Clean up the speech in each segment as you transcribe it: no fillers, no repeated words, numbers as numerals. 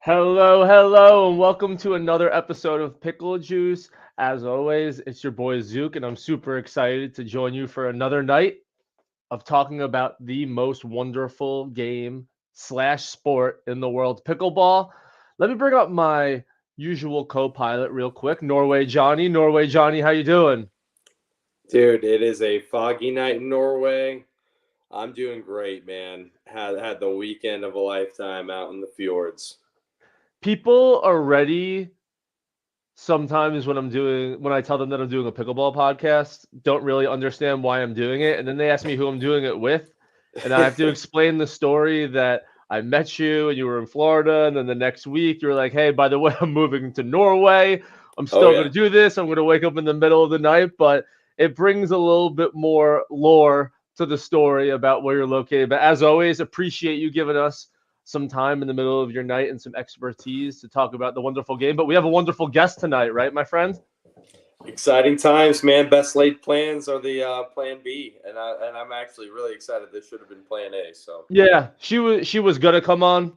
Hello, and welcome to another episode of Pickle Juice. As always, it's your boy Zook, and I'm super excited to join you for another night of talking about the most wonderful game slash sport in the world, pickleball. Let me bring up my usual co-pilot real quick, Norway Johnny. Norway Johnny, how you doing? Dude, it is a foggy night in Norway. I'm doing great, man. Had the weekend of a lifetime out in the fjords. People are ready sometimes when I tell them that I'm doing a pickleball podcast, don't really understand why I'm doing it, and then they ask me who I'm doing it with, and I have to explain the story that I met you and you were in Florida, and then the next week you're like, "Hey, by the way, I'm moving to Norway. I'm Oh still going yeah. to do this. I'm going to wake up in the middle of the night," but it brings a little bit more lore to the story about where you're located. But as always, appreciate you giving us some time in the middle of your night and some expertise to talk about the wonderful game. But we have a wonderful guest tonight, right, my friend? Exciting times, man. Best laid plans are the plan B, and I'm actually really excited. This should have been plan A. So Yeah, she was gonna come on.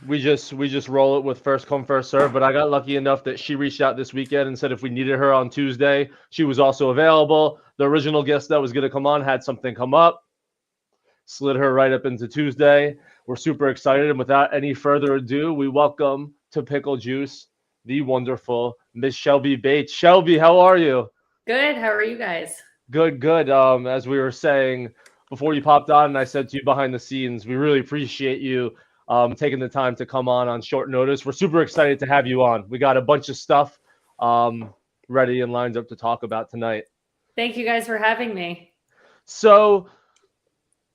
We just roll it with first come first serve. But I got lucky enough that she reached out this weekend and said if we needed her on Tuesday, she was also available. The original guest that was gonna come on had something come up, slid her right up into Tuesday. We're super excited, and without any further ado, we welcome to Pickle Juice the wonderful Miss Shelby Bates. Shelby, how are you? Good. How are you guys? Good, good. As we were saying before you popped on, and I said to you behind the scenes, we really appreciate you taking the time to come on short notice. We're super excited to have you on. We got a bunch of stuff um, ready and lined up to talk about tonight. Thank you guys for having me. So,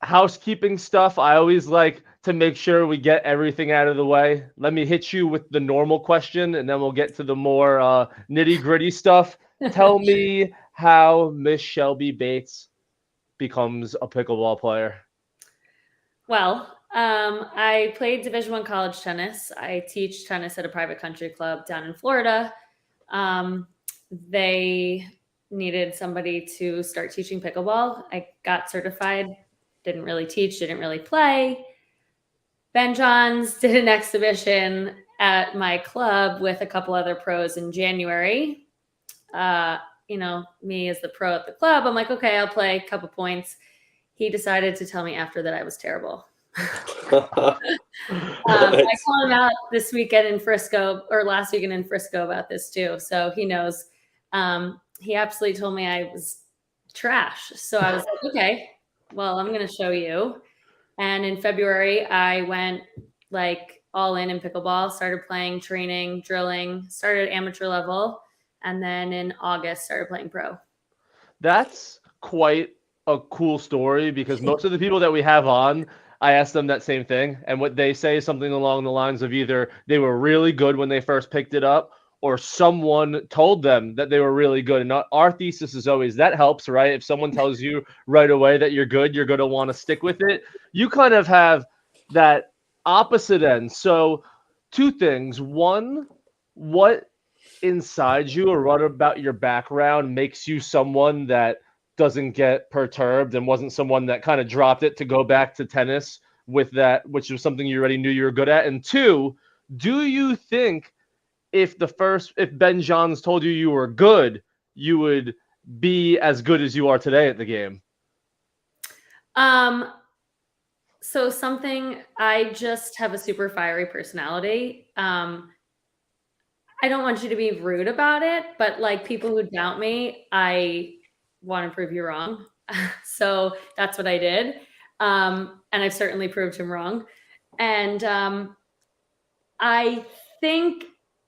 housekeeping stuff, I always like to make sure we get everything out of the way. Let me hit you with the normal question, and then we'll get to the more nitty gritty stuff. Tell me how Miss Shelby Bates becomes a pickleball player. Well, I played Division One college tennis. I teach tennis at a private country club down in Florida. They needed somebody to start teaching pickleball. I got certified. Didn't really teach. Didn't really play. Ben Johns did an exhibition at my club with a couple other pros in January. Me as the pro at the club, I'm like, okay, I'll play a couple points. He decided to tell me after that I was terrible. I called him out this weekend in Frisco, or last weekend in Frisco, about this too. So he knows. He absolutely told me I was trash. So I was like, okay, well, I'm going to show you. And in February, I went like all in pickleball, started playing, training, drilling, started amateur level. And then in August, started playing pro. That's quite a cool story because most of the people that we have on, I ask them that same thing. And what they say is something along the lines of either they were really good when they first picked it up or someone told them that they were really good. And our thesis is always that helps, right? If someone tells you right away that you're going to want to stick with it. You kind of have that opposite end. So, two things. One, what inside you or what about your background makes you someone that doesn't get perturbed and wasn't someone that kind of dropped it to go back to tennis with that, which was something you already knew you were good at? And two, do you think if Ben Johns told you you were good, you would be as good as you are today at the game? So something, I just have a super fiery personality. I don't want you to be rude about it, but like people who doubt me, I want to prove you wrong. So that's what I did. And I've certainly proved him wrong. And I think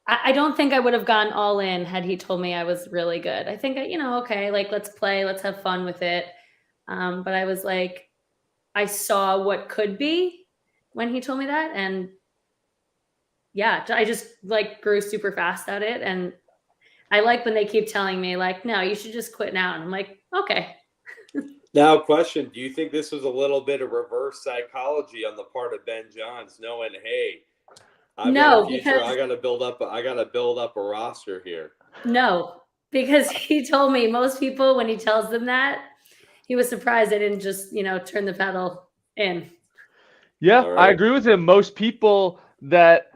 I don't think I would have gone all in had he told me I was really good. I think, okay, like let's play, let's have fun with it. But I was like, I saw what could be when he told me that. And yeah, I just like grew super fast at it. And I like when they keep telling me like, no, you should just quit now. And I'm like, okay. Now, question: do you think this was a little bit of reverse psychology on the part of Ben Johns, knowing, hey, I've got a future. I got to build up a roster here. No, because he told me most people, when he tells them that, he was surprised I didn't just, turn the pedal in. Yeah, I agree with him. Most people that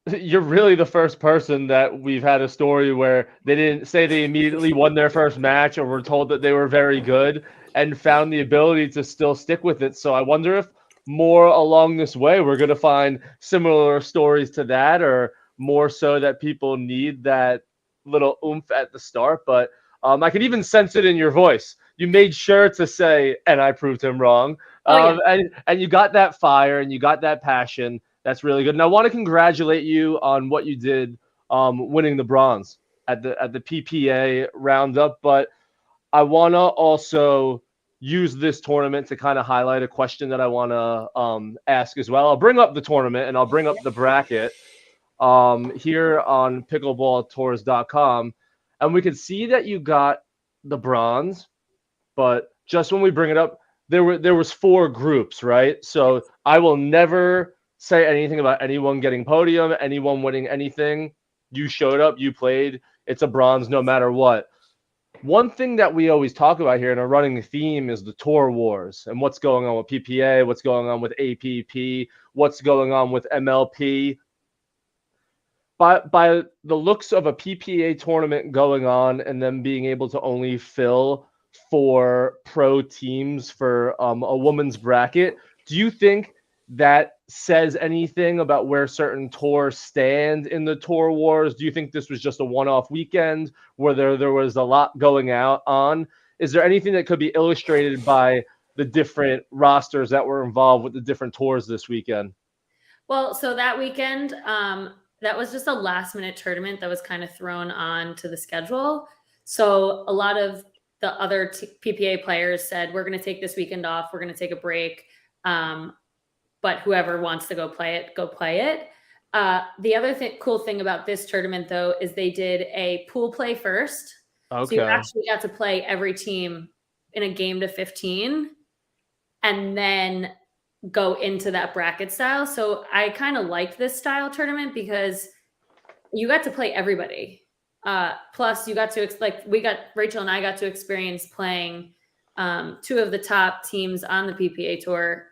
You're really the first person that we've had a story where they didn't say they immediately won their first match or were told that they were very good and found the ability to still stick with it. So I wonder if more along this way we're going to find similar stories to that, or more so that people need that little oomph at the start. But I can even sense it in your voice. You made sure to say, and I proved him wrong. Oh, yeah. And you got that fire and you got that passion. That's really good. And I want to congratulate you on what you did, winning the bronze at the PPA roundup. But I want to also use this tournament to kind of highlight a question that I want to ask as well. I'll bring up the tournament and I'll bring up the bracket here on pickleballtours.com, and we can see that you got the bronze. But just when we bring it up, there was 4 groups, right? So I will never say anything about anyone getting podium, anyone winning anything. You showed up, you played. It's a bronze no matter what. One thing that we always talk about here in a running theme is the tour wars and what's going on with PPA, what's going on with APP, what's going on with MLP. By the looks of a PPA tournament going on and them being able to only fill 4 pro teams for a woman's bracket, do you think that says anything about where certain tours stand in the tour wars? Do you think this was just a one-off weekend where there was a lot going out on? Is there anything that could be illustrated by the different rosters that were involved with the different tours this weekend? Well, so that weekend, that was just a last minute tournament that was kind of thrown on to the schedule. So a lot of the other PPA players said, we're going to take this weekend off. We're going to take a break. But whoever wants to go play it, go play it. The other cool thing about this tournament, though, is they did a pool play first. Okay. So you actually got to play every team in a game to 15 and then go into that bracket style. So I kind of liked this style tournament because you got to play everybody. Plus you got to Rachel and I got to experience playing 2 of the top teams on the PPA tour,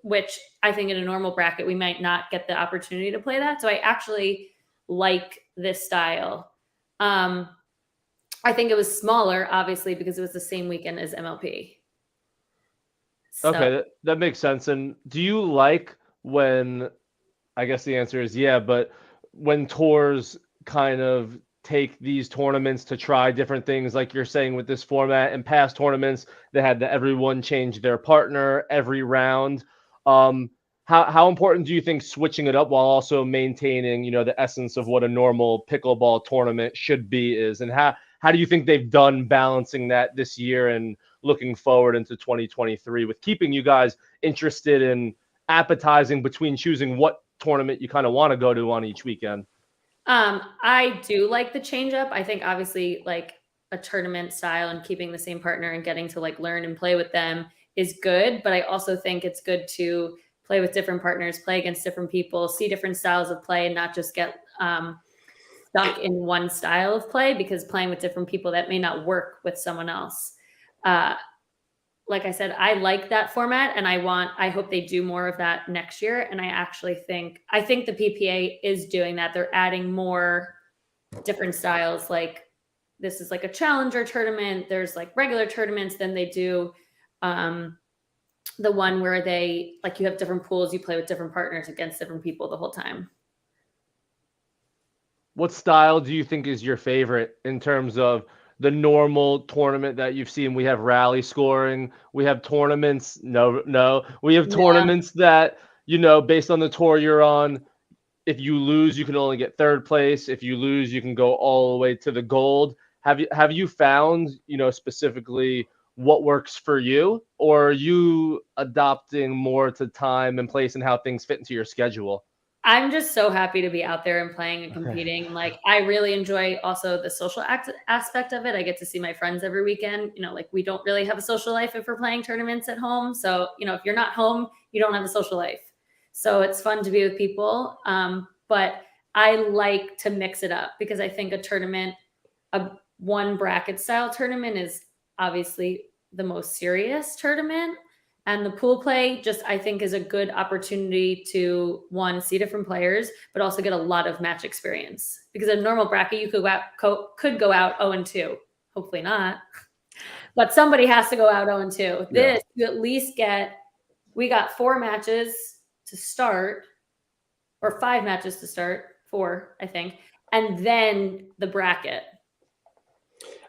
which I think in a normal bracket, we might not get the opportunity to play that. So I actually like this style. I think it was smaller, obviously, because it was the same weekend as MLP. So. Okay, that makes sense. And do you like when, I guess the answer is yeah, but when tours kind of take these tournaments to try different things, like you're saying with this format, and past tournaments, they had everyone change their partner every round. How important do you think switching it up while also maintaining, the essence of what a normal pickleball tournament should be is? And how do you think they've done balancing that this year and looking forward into 2023 with keeping you guys interested in appetizing between choosing what tournament you kind of want to go to on each weekend? I do like the change up. I think obviously like a tournament style and keeping the same partner and getting to like learn and play with them is good. But I also think it's good to play with different partners, play against different people, see different styles of play, and not just get stuck in one style of play, because playing with different people, that may not work with someone else. Like I said, I like that format, and I hope they do more of that next year. And I think the PPA is doing that. They're adding more different styles. Like this is like a challenger tournament. There's like regular tournaments. Then they do the one where they like you have different pools. You play with different partners against different people the whole time. What style do you think is your favorite in terms of the normal tournament that you've seen? We have rally scoring. We have tournaments. No. We have tournaments that, based on the tour you're on, if you lose, you can only get 3rd place. If you lose, you can go all the way to the gold. Have you found, specifically what works for you, or are you adopting more to time and place and how things fit into your schedule? I'm just so happy to be out there and playing and competing. Like I really enjoy also the social aspect of it. I get to see my friends every weekend. Like we don't really have a social life if we're playing tournaments at home. So, if you're not home, you don't have a social life. So it's fun to be with people. But I like to mix it up because I think a one bracket style tournament is obviously the most serious tournament. And the pool play just, I think, is a good opportunity to, one, see different players, but also get a lot of match experience. Because in a normal bracket, you could go out 0-2. Hopefully not. But somebody has to go out 0-2. This, you at least we got 4 matches to start, or 5 matches to start, 4, I think, and then the bracket.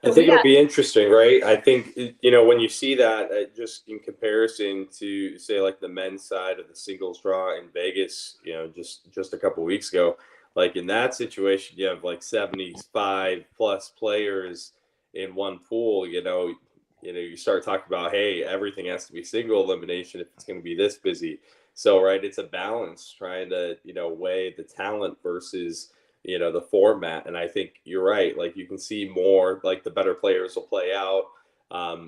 I think it'll be interesting, right? I think, when you see that, just in comparison to, say, like the men's side of the singles draw in Vegas, just a couple weeks ago, like in that situation, you have like 75 plus players in one pool. You start talking about, hey, everything has to be single elimination if it's going to be this busy. So, right, it's a balance trying to, weigh the talent versus the format. And I think you're right. Like, you can see more, like, the better players will play out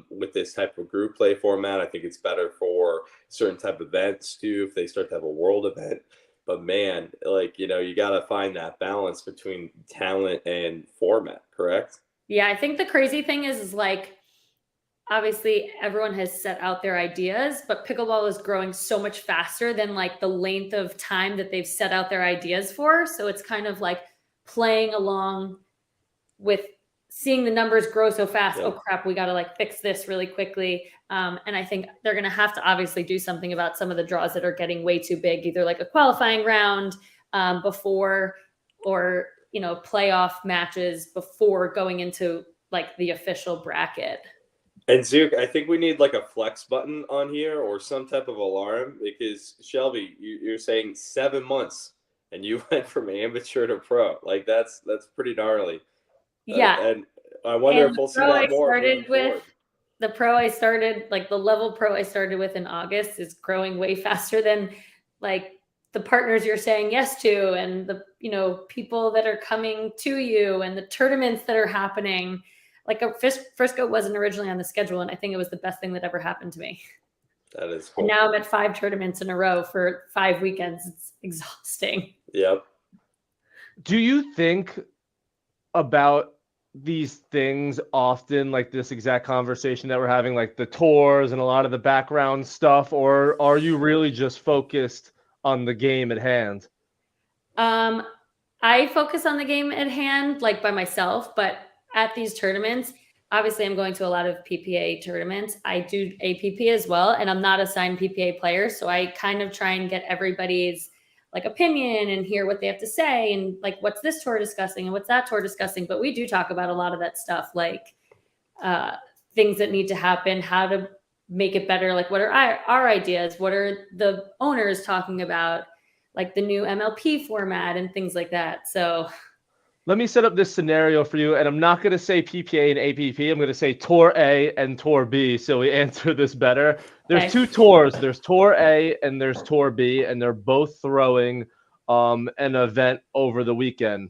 with this type of group play format. I think it's better for certain type of events too, if they start to have a world event. But man, like, you got to find that balance between talent and format, correct? Yeah, I think the crazy thing is like, obviously everyone has set out their ideas, but pickleball is growing so much faster than like the length of time that they've set out their ideas for. So it's kind of like playing along with seeing the numbers grow so fast. Yeah. Oh crap, we got to like fix this really quickly. And I think they're going to have to obviously do something about some of the draws that are getting way too big, either like a qualifying round before, or, playoff matches before going into like the official bracket. And Zook, I think we need like a flex button on here or some type of alarm, because Shelby, you're saying 7 months and you went from amateur to pro. Like that's pretty gnarly. Yeah. And I wonder if we'll see that more. The pro I started, like the level pro I started with in August, is growing way faster than like the partners you're saying yes to, and the, people that are coming to you, and the tournaments that are happening. Like Frisco wasn't originally on the schedule, and I think it was the best thing that ever happened to me. That is cool. And now I'm at 5 tournaments in a row for 5 weekends. It's exhausting. Yep. Do you think about these things often, like this exact conversation that we're having, like the tours and a lot of the background stuff, or are you really just focused on the game at hand? I focus on the game at hand, like by myself, but at these tournaments, obviously I'm going to a lot of PPA tournaments. I do APP as well, and I'm not a signed PPA player, so I kind of try and get everybody's like opinion and hear what they have to say, and like what's this tour discussing and what's that tour discussing. But we do talk about a lot of that stuff, like things that need to happen, how to make it better, like what are our ideas, what are the owners talking about, like the new MLP format and things like that. So let me set up this scenario for you, and I'm not going to say PPA and APP. I'm going to say Tour A and Tour B, so we answer this better. There's 2 tours. There's Tour A and there's Tour B, and they're both throwing an event over the weekend.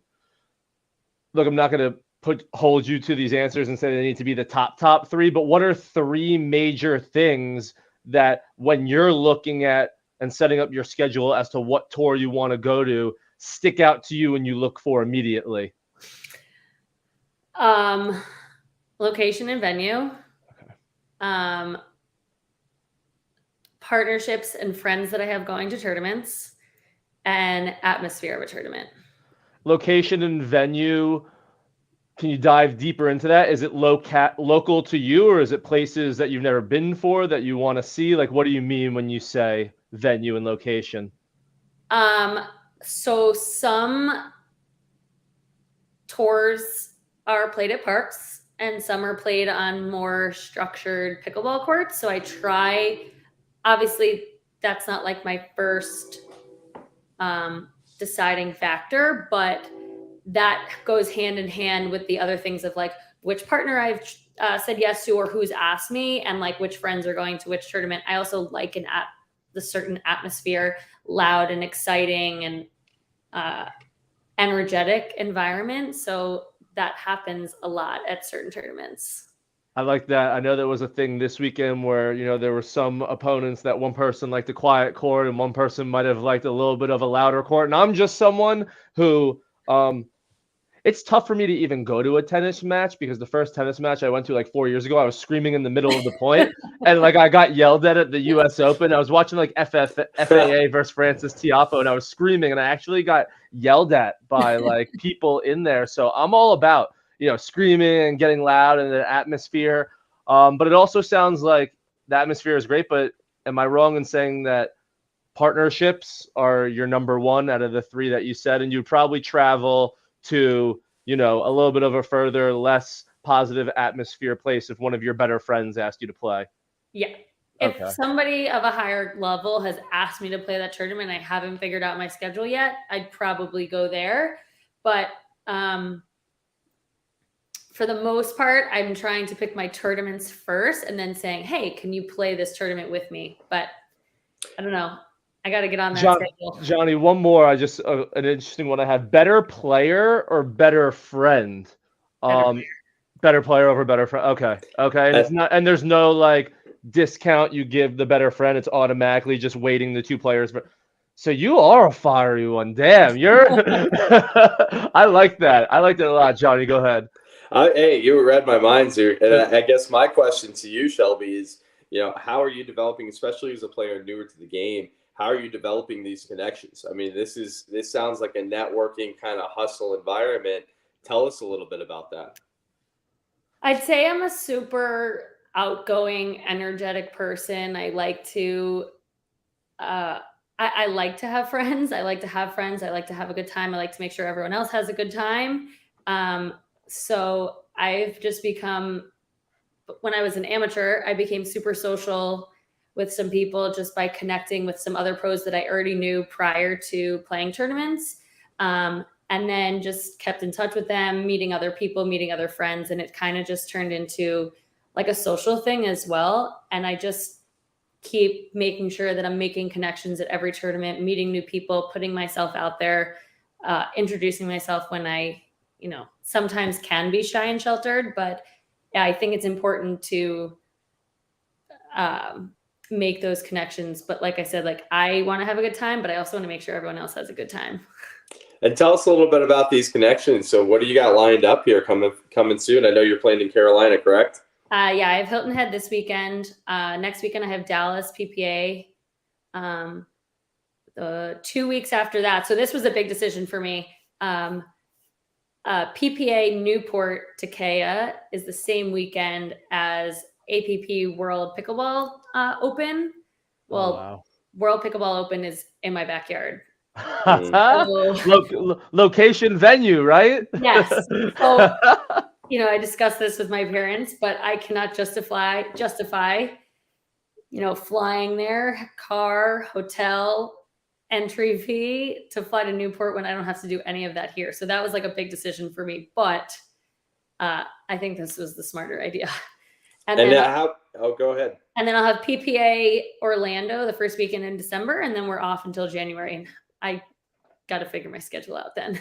Look, I'm not going to hold you to these answers and say they need to be the top 3, but what are 3 major things that when you're looking at and setting up your schedule as to what tour you want to go to, stick out to you and you look for immediately? Location and venue. Okay. Partnerships and friends that I have going to tournaments, and atmosphere of a tournament. Location and venue. Can you dive deeper into that? Is it local to you, or is it places that you've never been for that you want to see? Like, what do you mean when you say venue and location? So some tours are played at parks and some are played on more structured pickleball courts. So I try, obviously that's not like my first deciding factor, but that goes hand in hand with the other things of like which partner I've said yes to, or who's asked me, and like which friends are going to which tournament. I also like the certain atmosphere, loud and exciting and energetic environment. So that happens a lot at certain tournaments. I like that. I know there was a thing this weekend where, there were some opponents that one person liked a quiet court and one person might have liked a little bit of a louder court. And I'm just someone who, it's tough for me to even go to a tennis match because the first tennis match I went to like 4 years ago, I was screaming in the middle of the point, and like I got yelled at the U.S. Open. I was watching like FAA versus Francis Tiafoe, and I was screaming, and I actually got yelled at by like people in there. So I'm all about screaming and getting loud and the atmosphere. But it also sounds like the atmosphere is great. But am I wrong in saying that partnerships are your number one out of the three that you said, and you'd probably travel to, a little bit of a further, less positive atmosphere place if one of your better friends asked you to play? Yeah. If somebody of a higher level has asked me to play that tournament, I haven't figured out my schedule yet, I'd probably go there. But for the most part, I'm trying to pick my tournaments first and then saying, hey, can you play this tournament with me? But I don't know. I got to get on that schedule. Johnny, one more. An interesting one I had. Better player or better friend? Better player over better friend. Okay. And it's not, and there's no like discount you give the better friend. It's automatically just weighting the two players. So you are a fiery one. Damn, you're. I like that. I liked it a lot, Johnny. Go ahead. Hey, you read my mind here, and I guess my question to you, Shelby, is how are you developing, especially as a player newer to the game? How are you developing these connections? I mean, this sounds like a networking kind of hustle environment. Tell us a little bit about that. I'd say I'm a super outgoing, energetic person. I like to, I like to have friends. I like to have friends. I like to have a good time. I like to make sure everyone else has a good time. So I've just become, when I was an amateur, I became super social with some people just by connecting with some other pros that I already knew prior to playing tournaments. And then just kept in touch with them, meeting other people, meeting other friends. And it kind of just turned into like a social thing as well. And I just keep making sure that I'm making connections at every tournament, meeting new people, putting myself out there, introducing myself when I, sometimes can be shy and sheltered. But yeah, I think it's important to make those connections. But like I said, like I want to have a good time, but I also want to make sure everyone else has a good time. And tell us a little bit about these connections. So what do you got lined up here coming soon? I know you're playing in Carolina, correct? Yeah, I have Hilton Head this weekend. Next weekend I have Dallas PPA. 2 weeks after that. So this was a big decision for me. PPA Newport Takea is the same weekend as APP World Pickleball Open. Well, wow. World Pickleball Open is in my backyard. Location, venue, right? Yes. So, I discussed this with my parents, but I cannot justify, flying there, car, hotel, entry fee to fly to Newport when I don't have to do any of that here. So that was like a big decision for me, but I think this was the smarter idea. Go ahead. And then I'll have PPA Orlando the first weekend in December, and then we're off until January. And I got to figure my schedule out then.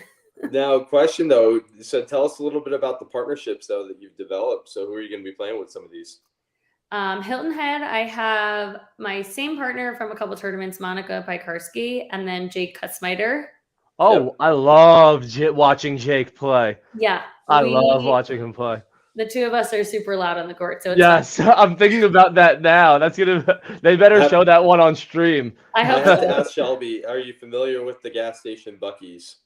Now, question though. So tell us a little bit about the partnerships though that you've developed. So who are you going to be playing with some of these? Hilton Head, I have my same partner from a couple tournaments, Monica Pikarski, and then Jake Kutzmiter. Oh, yep. I love watching Jake play. Yeah. I love watching him play. The two of us are super loud on the court. So it's yes, fun. I'm thinking about that now. They better show that one on stream. I hope so. Ask Shelby, are you familiar with the gas station Buc-ee's?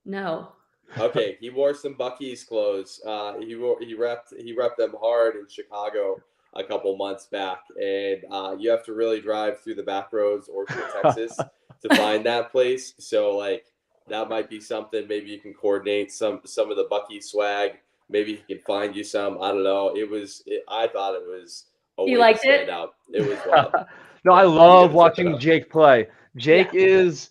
No. Okay, he wore some Buc-ee's clothes. He repped them hard in Chicago a couple months back, and you have to really drive through the back roads or through Texas to find that place. So like that might be something. Maybe you can coordinate some of the Buc-ee's swag. Maybe he can find you some. I don't know. I thought it was a way to stand out. It was wild. No, I love watching Jake play. Jake is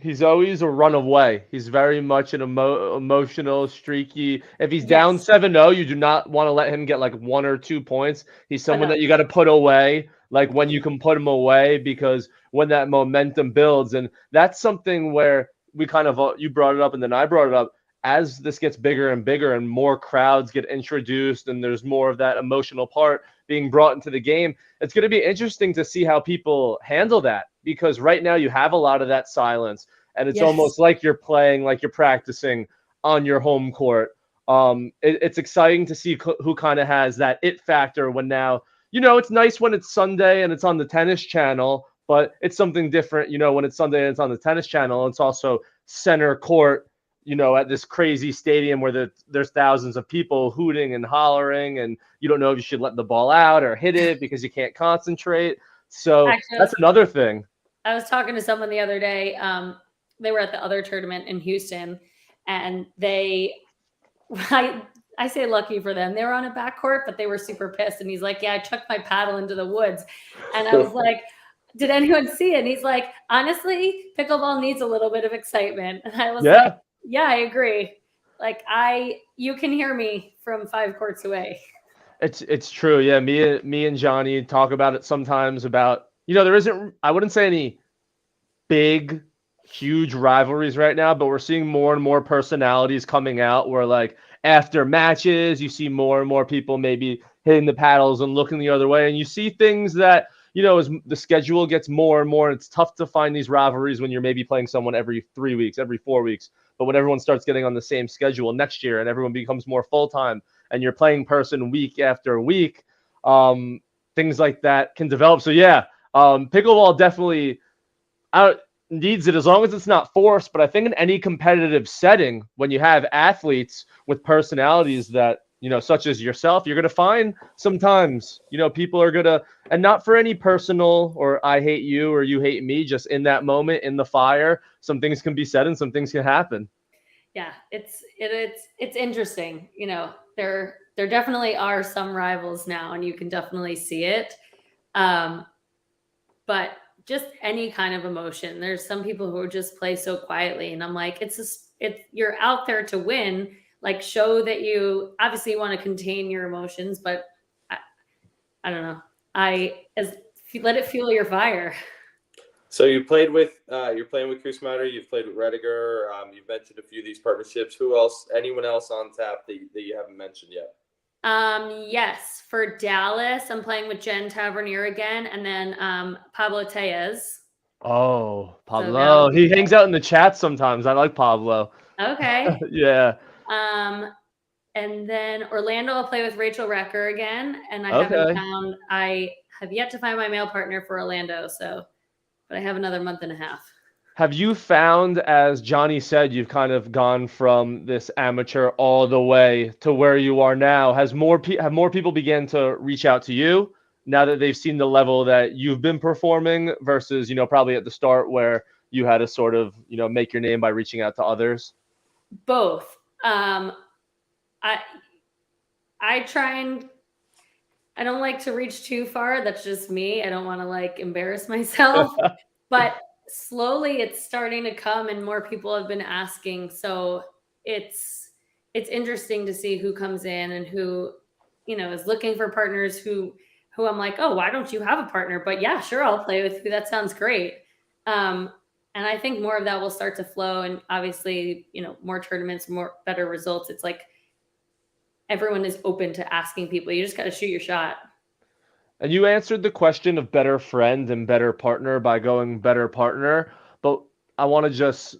he's always a runaway. He's very much an emotional, streaky. If he's down 7-0, you do not want to let him get like 1 or 2 points. He's someone that you got to put away, like when you can put him away, because when that momentum builds, and that's something where we kind of, you brought it up and then I brought it up, as this gets bigger and bigger and more crowds get introduced and there's more of that emotional part being brought into the game, it's going to be interesting to see how people handle that, because right now you have a lot of that silence. and it's Yes. almost like you're playing, like you're practicing on your home court. It's exciting to see who kind of has that it factor when now, it's nice when it's Sunday and it's on the tennis channel, but it's something different, when it's Sunday and it's on the tennis channel. It's also center court, at this crazy stadium where there's thousands of people hooting and hollering, and you don't know if you should let the ball out or hit it because you can't concentrate. So Actually, that's another thing. I was talking to someone the other day. They were at the other tournament in Houston, and I say lucky for them. They were on a backcourt, but they were super pissed. And he's like, yeah, I chucked my paddle into the woods. And I was like, did anyone see it? And he's like, honestly, pickleball needs a little bit of excitement. And I was like, yeah, I agree. Like you can hear me from 5 courts away. It's true. Yeah. Me and Johnny talk about it sometimes about, there isn't, I wouldn't say any big, huge rivalries right now, but we're seeing more and more personalities coming out where, like, after matches, you see more and more people maybe hitting the paddles and looking the other way. And you see things that, as the schedule gets more and more, it's tough to find these rivalries when you're maybe playing someone every 3 weeks, every 4 weeks. But when everyone starts getting on the same schedule next year and everyone becomes more full-time and you're playing person week after week, things like that can develop. So yeah, pickleball definitely needs it as long as it's not forced. But I think in any competitive setting, when you have athletes with personalities that, such as yourself, you're going to find sometimes, people are going to, and not for any personal or I hate you or you hate me, just in that moment, in the fire, some things can be said and some things can happen. Yeah, it's interesting. There definitely are some rivals now, and you can definitely see it. But just any kind of emotion. There's some people who just play so quietly, and I'm like, you're out there to win. Like, show that you obviously want to contain your emotions, but I don't know. Let it fuel your fire. So you're playing with Chris Matter, you've played with Rediger, you've mentioned a few of these partnerships. Who else? Anyone else on tap that you haven't mentioned yet? Yes, for Dallas, I'm playing with Jen Tavernier again, and then Pablo Tellez. Oh, Pablo. He hangs out in the chat sometimes. I like Pablo. Okay. Yeah. And then Orlando, I'll play with Rachel Recker again, and I have yet to find my male partner for Orlando, but I have another month and a half. Have you found, as Johnny said, you've kind of gone from this amateur all the way to where you are now? Have more people began to reach out to you now that they've seen the level that you've been performing versus, probably at the start where you had to sort of, make your name by reaching out to others? Both. I try and I don't like to reach too far. That's just me. I don't want to embarrass myself, but slowly it's starting to come and more people have been asking. So it's interesting to see who comes in and who, is looking for partners who I'm like, oh, why don't you have a partner? But yeah, sure. I'll play with you. That sounds great. And I think more of that will start to flow. And obviously, more tournaments, more better results. It's like everyone is open to asking people. You just got to shoot your shot. And you answered the question of better friend and better partner by going better partner. But I want to just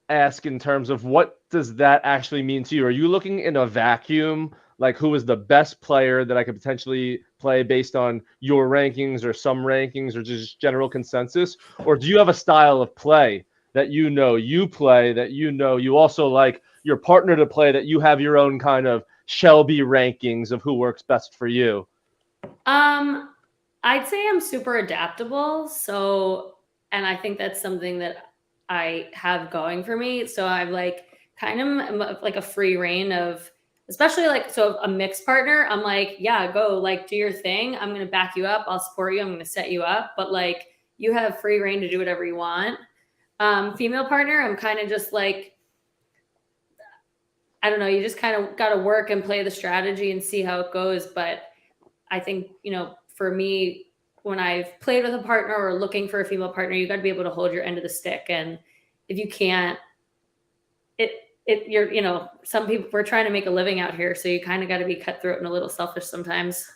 ask in terms of what does that actually mean to you? Are you looking in a vacuum, like who is the best player that I could potentially play based on your rankings or some rankings or just general consensus? Or do you have a style of play that you play, that you also like your partner to play, that you have your own kind of Shelby rankings of who works best for you? I'd say I'm super adaptable. And I think that's something that I have going for me. So I'm kind of like a free reign of, especially a mixed partner. I'm like, yeah, go do your thing. I'm going to back you up. I'll support you. I'm going to set you up. But you have free reign to do whatever you want. Female partner, I'm kind of just I don't know. You just kind of got to work and play the strategy and see how it goes. But I think, for me, when I've played with a partner or looking for a female partner, you got to be able to hold your end of the stick. And if you can't, some people, we're trying to make a living out here. So you kind of got to be cutthroat and a little selfish sometimes.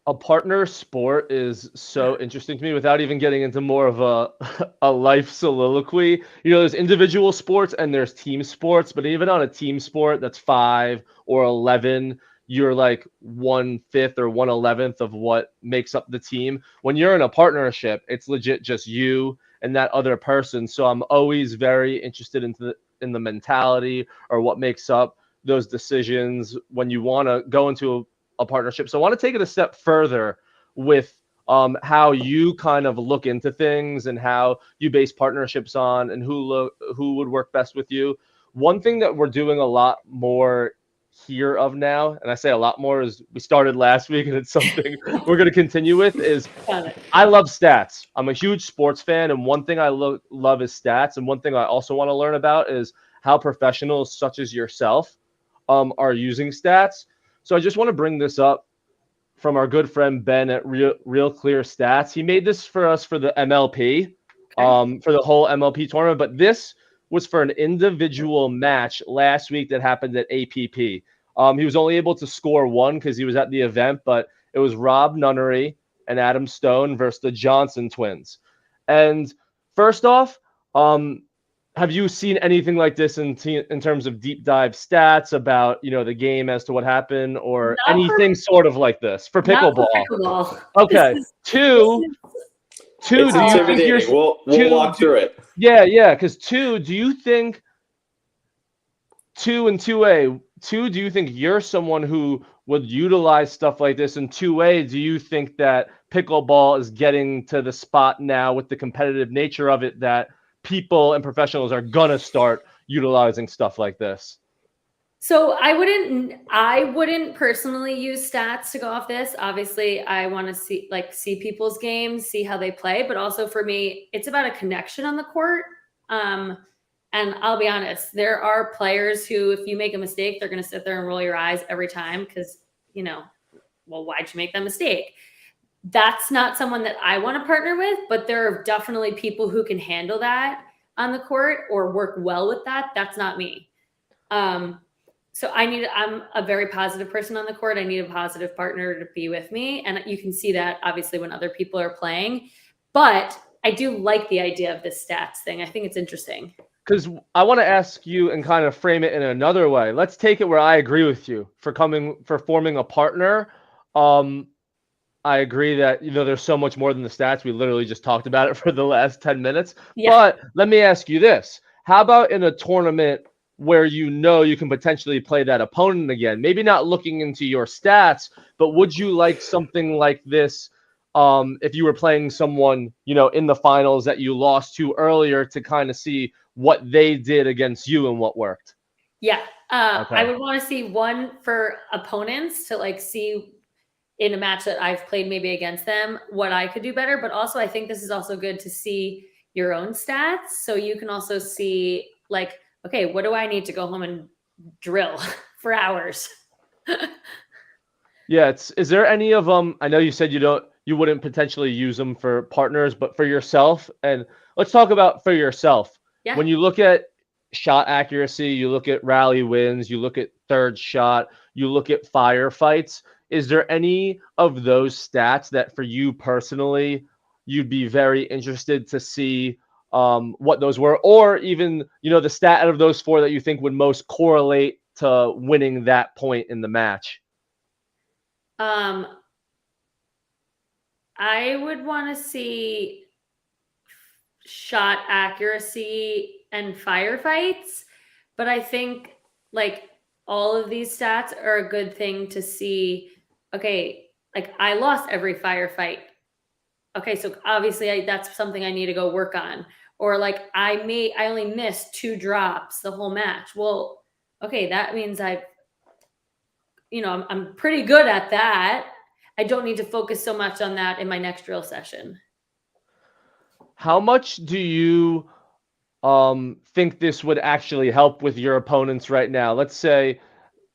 A partner sport is so interesting to me without even getting into more of a life soliloquy. There's individual sports and there's team sports, but even on a team sport that's 5 or 11, you're like 1/5 or 1/11th of what makes up the team. When you're in a partnership, it's legit just you and that other person. So I'm always very interested in the mentality or what makes up those decisions when you want to go into a partnership. So I want to take it a step further with how you kind of look into things and how you base partnerships on and who would work best with you. One thing that we're doing a lot more here of now, and I say a lot more, is we started last week and it's something we're going to continue with, is I love stats. I'm a huge sports fan, and one thing I love is stats, and one thing I also want to learn about is how professionals such as yourself are using stats. So I just want to bring this up from our good friend Ben at Real Clear Stats. He made this for us for the MLP, for the whole MLP tournament, but this was for an individual match last week that happened at APP. He was only able to score one because he was at the event, but it was Rob Nunnery and Adam Stone versus the Johnson twins. And first off, have you seen anything like this in terms of deep dive stats about the game as to what happened, or anything sort of like this for pickleball? Pickleball. Okay. Two. It's intimidating. We'll walk through it. Yeah. Because do you think 2 and 2A? Do you think you're someone who would utilize stuff like this? And 2A, do you think that pickleball is getting to the spot now with the competitive nature of it that people and professionals are gonna start utilizing stuff like this? So I wouldn't personally use stats to go off this. Obviously, I want to see people's games, see how they play, but also for me, it's about a connection on the court. And I'll be honest, there are players who, if you make a mistake, they're going to sit there and roll your eyes every time because, well, why'd you make that mistake? That's not someone that I want to partner with, but there are definitely people who can handle that on the court or work well with that. That's not me. So I'm a very positive person on the court. I need a positive partner to be with me. And you can see that obviously when other people are playing, but I do like the idea of this stats thing. I think it's interesting. Because I want to ask you and kind of frame it in another way. Let's take it where I agree with you for forming a partner. I agree that there's so much more than the stats. We literally just talked about it for the last 10 minutes. Yeah. But let me ask you this. How about in a tournament where you can potentially play that opponent again? Maybe not looking into your stats, but would you like something like this if you were playing someone, in the finals that you lost to earlier, to kind of see what they did against you and what worked? Yeah. Okay. I would want to see one for opponents to see in a match that I've played maybe against them, what I could do better. But also I think this is also good to see your own stats. So you can also see okay, what do I need to go home and drill for hours? Yeah. Is there any of them? I know you said you wouldn't potentially use them for partners, but for yourself, and let's talk about for yourself. Yeah. When you look at shot accuracy, you look at rally wins, you look at third shot, you look at firefights. Is there any of those stats that for you personally, you'd be very interested to see what those were, or even, the stat out of those 4 that you think would most correlate to winning that point in the match? I would want to see shot accuracy and firefights, but I think all of these stats are a good thing to see. Okay, I lost every firefight. Okay, so obviously that's something I need to go work on. Or I only missed 2 drops the whole match. Well, okay, that means I'm pretty good at that. I don't need to focus so much on that in my next drill session. How much do you think this would actually help with your opponents right now? Let's say,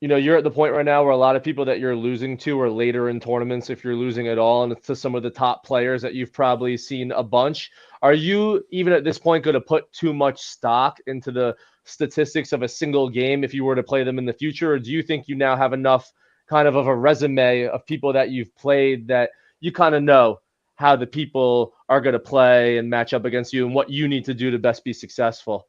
you're at the point right now where a lot of people that you're losing to are later in tournaments, if you're losing at all, and it's to some of the top players that you've probably seen a bunch. Are you, even at this point, going to put too much stock into the statistics of a single game if you were to play them in the future? Or do you think you now have enough kind of a resume of people that you've played that you kind of know how the people are going to play and match up against you and what you need to do to best be successful?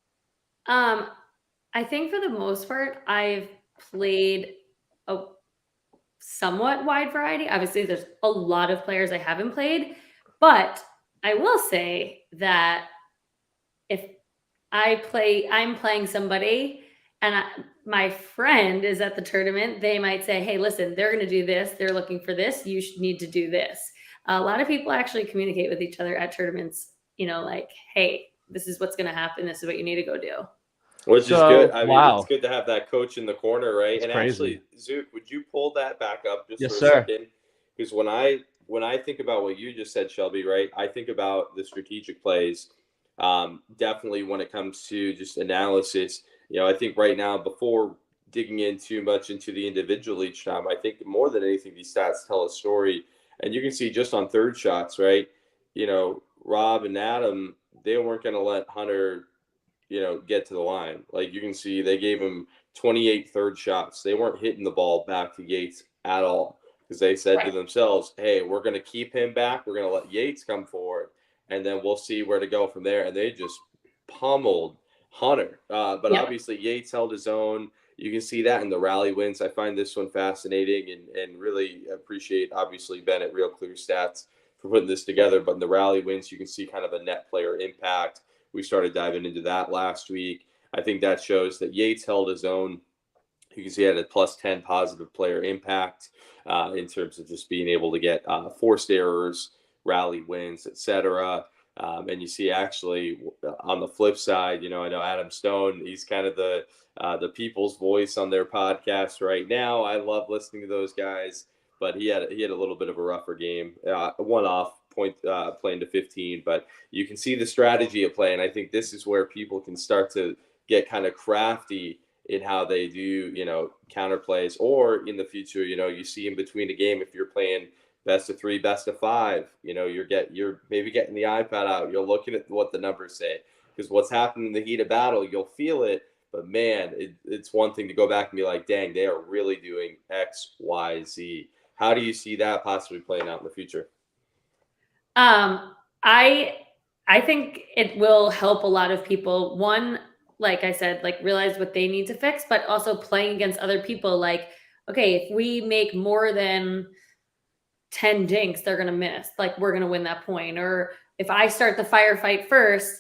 I think for the most part, I've played a somewhat wide variety. Obviously, there's a lot of players I haven't played, but I will say that if I'm playing somebody and my friend is at the tournament, they might say, hey, listen, they're going to do this. They're looking for this. You need to do this. A lot of people actually communicate with each other at tournaments, like, hey, this is what's going to happen. This is what you need to go do. Which is good. I mean, wow. it's good to have that coach in the corner, right? That's and crazy. Actually, Zook, would you pull that back up just Yes, for a sir. second? Because when I think about what you just said, Shelby, right? I think about the strategic plays. Definitely when it comes to just analysis, I think right now, before digging in too much into the individual each time, I think more than anything, these stats tell a story. And you can see just on third shots, right? Rob and Adam, they weren't going to let Hunter get to the line. Like you can see they gave him 28 third shots. They weren't hitting the ball back to Yates at all because they said to themselves, hey, we're going to keep him back. We're going to let Yates come forward, and then we'll see where to go from there. And they just pummeled Hunter. But obviously Yates held his own. You can see that in the rally wins. I find this one fascinating and really appreciate, obviously, Ben at Real Clear Stats for putting this together. But in the rally wins, you can see kind of a net player impact. We started diving into that last week. I think that shows that Yates held his own. You can see he had a plus 10 positive player impact in terms of just being able to get forced errors, rally wins, etc. And you see actually on the flip side, I know Adam Stone, he's kind of the people's voice on their podcast right now. I love listening to those guys, but he had a little bit of a rougher game, one off point playing to 15, but you can see the strategy at play. And I think this is where people can start to get kind of crafty in how they do, counter plays, or in the future, you see in between a game, if you're playing best of 3, best of 5, you're maybe getting the iPad out. You're looking at what the numbers say, because what's happening in the heat of battle, you'll feel it. But man, it's one thing to go back and be like, dang, they are really doing X, Y, Z. How do you see that possibly playing out in the future? I think it will help a lot of people. One, like I said, realize what they need to fix, but also playing against other people. Like, okay, if we make more than 10 dinks, they're going to miss. Like, we're going to win that point. Or if I start the firefight first,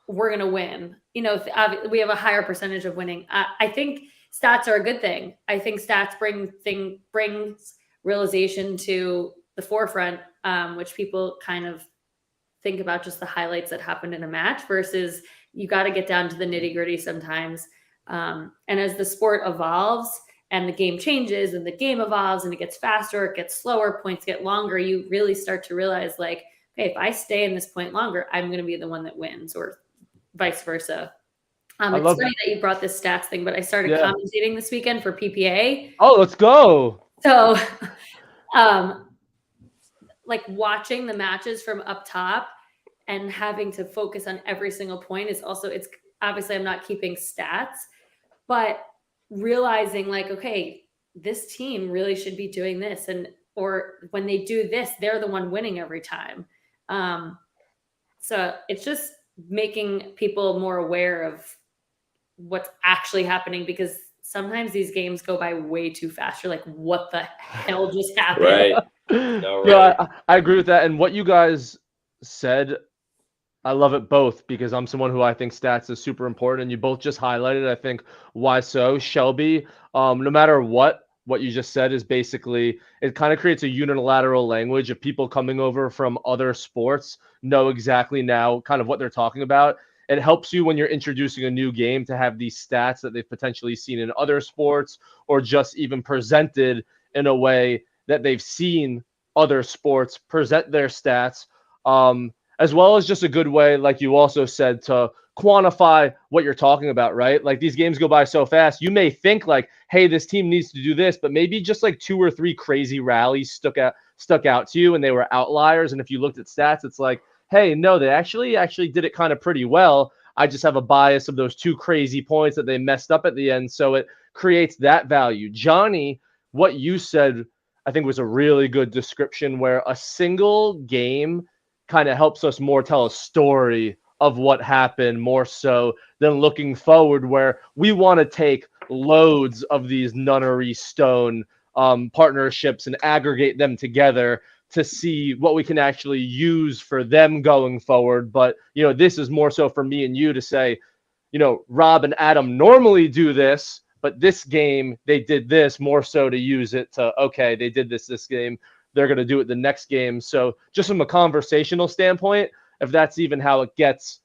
we're going to win. If we have a higher percentage of winning. I think stats are a good thing. I think stats brings realization to the forefront, which people kind of think about just the highlights that happened in a match versus you got to get down to the nitty gritty sometimes. And as the sport evolves and the game changes and the game evolves and it gets faster, it gets slower, points get longer, you really start to realize okay, if I stay in this point longer, I'm going to be the one that wins, or vice versa. It's funny that you brought this stats thing, but I started commentating this weekend for PPA. Oh, let's go. So, watching the matches from up top and having to focus on every single point it's obviously I'm not keeping stats, but realizing okay, this team really should be doing this. Or when they do this, they're the one winning every time. So it's just making people more aware of what's actually happening, because sometimes these games go by way too fast. You're like, what the hell just happened? Right. No, right. Yeah, I agree with that. And what you guys said, I love it both, because I'm someone who I think stats is super important, and you both just highlighted, I think, why so. Shelby, no matter what you just said is basically, it kind of creates a unilateral language of people coming over from other sports know exactly now kind of what they're talking about. It helps you when you're introducing a new game to have these stats that they've potentially seen in other sports, or just even presented in a way that they've seen other sports present their stats, as well as just a good way, like you also said, to quantify what you're talking about, right? Like, these games go by so fast. You may think hey, this team needs to do this, but maybe just 2 or 3 crazy rallies stuck out to you and they were outliers. And if you looked at stats, it's hey, no, they actually did it kind of pretty well. I just have a bias of those 2 crazy points that they messed up at the end. So it creates that value. Johnny, what you said, I think, was a really good description, where a single game kind of helps us more tell a story of what happened more so than looking forward, where we want to take loads of these nunnery stone partnerships and aggregate them together to see what we can actually use for them going forward. But, this is more so for me and you to say, Rob and Adam normally do this, but this game they did this more so to use it to, okay, they did this game, they're going to do it the next game. So just from a conversational standpoint, if that's even how it gets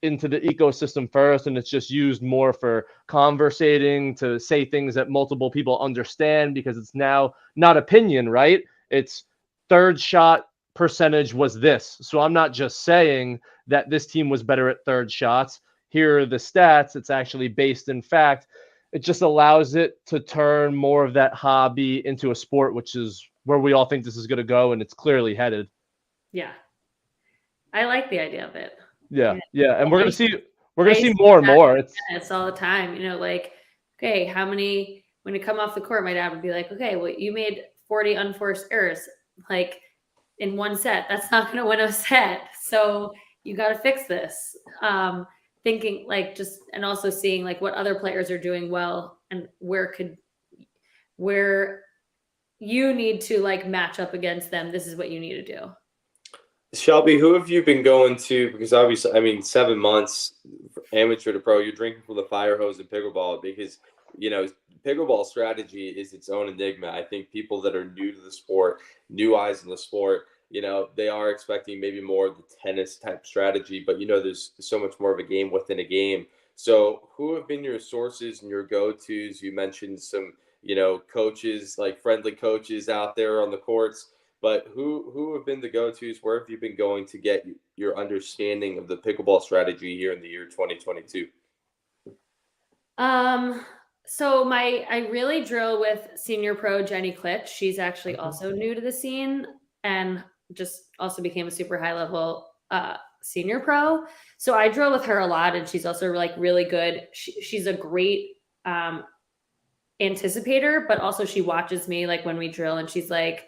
into the ecosystem first, and it's just used more for conversating, to say things that multiple people understand, because it's now not opinion, right? It's third shot percentage was this. So I'm not just saying that this team was better at third shots. Here are the stats. It's actually based in fact. It just allows it to turn more of that hobby into a sport, which is where we all think this is going to go, and it's clearly headed. Yeah. I like the idea of it. Yeah. And we're going to see I more and more. It's all the time, like, okay, how many, when you come off the court, my dad would be like, okay, well, you made 40 unforced errors, like in one set. That's not going to win a set. So you got to fix this. Thinking like and also seeing like what other players are doing well and where you need to like match up against them. This is what you need to do. Shelby, who have you been going to? Because obviously, 7 months amateur to pro, you're drinking from the fire hose in pickleball, because, pickleball strategy is its own enigma. I think people that are new to the sport, new eyes in the sport, they are expecting maybe more of the tennis type strategy, but, there's so much more of a game within a game. So who have been your sources and your go-tos? You mentioned some, coaches, like friendly coaches out there on the courts. But who have been the go-tos? Where have you been going to get your understanding of the pickleball strategy here in the year 2022? So I really drill with senior pro Jenny Klitsch. She's actually also new to the scene and just also became a super high level senior pro. So I drill with her a lot, and she's also like really good. She's a great anticipator, but also she watches me like when we drill, and she's like,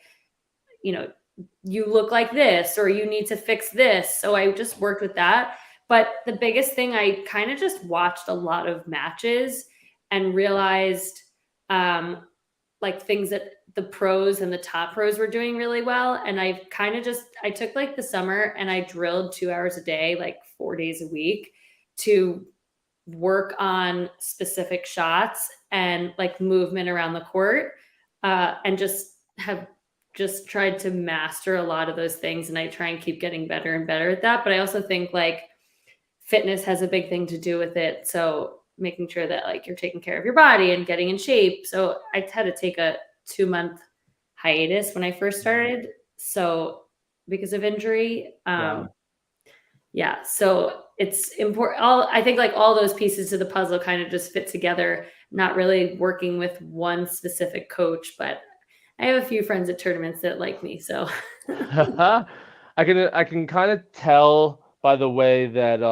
you look like this, or you need to fix this. So I just worked with that. But the biggest thing, I kind of just watched a lot of matches and realized like things that the pros and the top pros were doing really well. And I took like the summer and I drilled 2 hours a day, like 4 days a week, to work on specific shots and like movement around the court, and just tried to master a lot of those things. And I try and keep getting better and better at that. But I also think like fitness has a big thing to do with it. So making sure that like you're taking care of your body and getting in shape. So I had to take a 2-month hiatus when I first started. So because of injury, Wow. yeah. So it's important. I think like all those pieces to the puzzle kind of just fit together, not really working with one specific coach, but I have a few friends at tournaments that like me, so I can kind of tell by the way that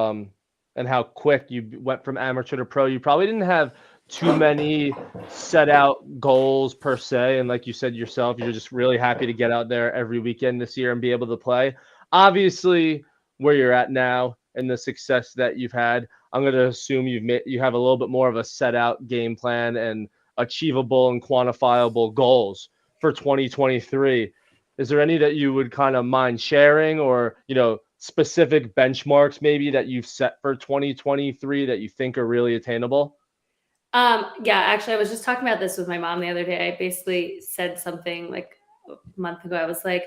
and how quick you went from amateur to pro. You probably didn't have too many set out goals per se, and like you said yourself, you're just really happy to get out there every weekend this year and be able to play. Obviously, where you're at now and the success that you've had, I'm going to assume you have a little bit more of a set out game plan and achievable and quantifiable goals for 2023. Is there any that you would kind of mind sharing, or, specific benchmarks maybe that you've set for 2023 that you think are really attainable? Yeah, actually, I was just talking about this with my mom the other day. I basically said something like a month ago. I was like,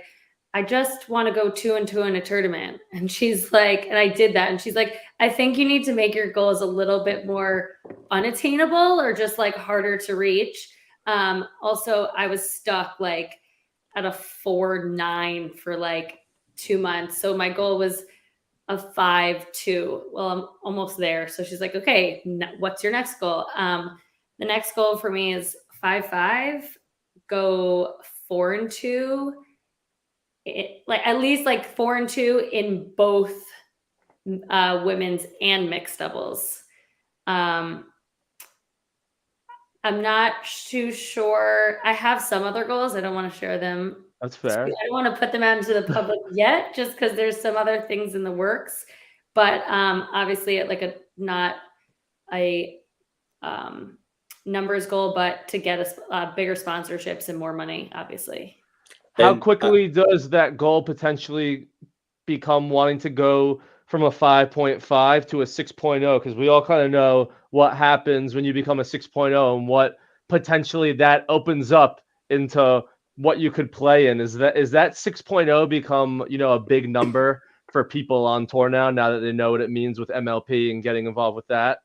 I just want to go 2-2 in a tournament. And she's like, and I did that. And she's like, I think you need to make your goals a little bit more unattainable or just like harder to reach. Also, I was stuck like at a 4.9 for like 2 months. So my goal was a 5.2. Well, I'm almost there. So she's like, okay, what's your next goal? The next goal for me is 5.5, go 4-2. Like at least like 4-2 in both women's and mixed doubles. I'm not too sure. I have some other goals. I don't want to share them. That's fair. I don't want to put them out into the public yet, just because there's some other things in the works. But obviously, not a numbers goal, but to get us bigger sponsorships and more money, obviously. How quickly does that goal potentially become wanting to go from a 5.5 to a 6.0? Because we all kind of know what happens when you become a 6.0 and what potentially that opens up into what you could play in. Is that 6.0 become, a big number for people on tour now that they know what it means with MLP and getting involved with that?